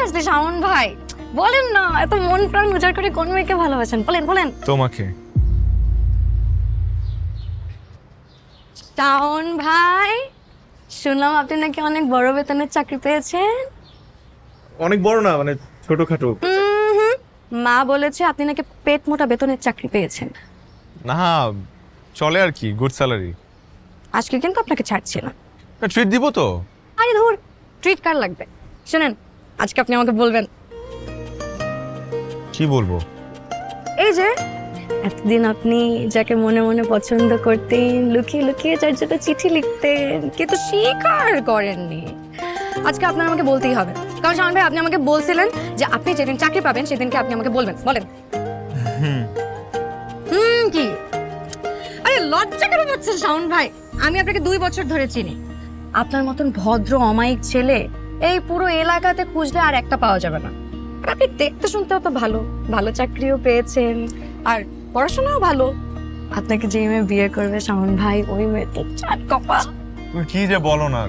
আসলে শাওন ভাই, বলেন না, এত মন প্রাণ উজাড় করে কোন মেয়েকে ভালোবাসেন, বলেন বলেন। তোমাকে। শাওন ভাই, শুনলাম আপনি নাকি অনেক বড় বেতনের চাকরি পেয়েছেন। অনেক বড় না, মানে ছোটখাটো। হুম, মা বলেছে আপনি নাকি পেট মোটা বেতনের চাকরি পেয়েছেন। না, চলে আর কি, গুড স্যালারি। আজকে কিন্তু আপনাকে ছাড়ছি না। ট্রিট দিব তো। আরে ধুর, ট্রিট কার লাগবে। শুনেন, আজকে আপনি আমাকে বলবেন, কি বলবো? এই যে এতদিন আপনি যাকে মনে মনে পছন্দ করতেন, লুকিয়ে লুকিয়ে যার জন্য চিঠি লিখতেন কিন্তু স্বীকার করেননি, আজকে আপনার আমাকে বলতেই হবে। কারণ শাওন ভাই, আপনি আমাকে বলছিলেন যে আপনি যেদিন চাকরি পাবেন সেদিনকে আপনি আমাকে বলবেন। বলেন। কি? আরে লজ্জা কেন পাচ্ছেন শাওন ভাই? আমি আপনাকে 2 বছর ধরে চিনি। আপনার মতন ভদ্র অমায়িক ছেলে এই পুরো এলাকাতে খুঁজলে আর একটা পাওয়া যাবে না। আর আপনি দেখতে শুনতেও তো ভালো, ভালো চাকরিও পেয়েছেন, আর পড়াশোনাও ভালো। আপনাকে যে মেয়ে বিয়ে করবে শাওন ভাই, ওই মেয়ে তো চাঁদ কপাল। তুমি কি যে বলো না।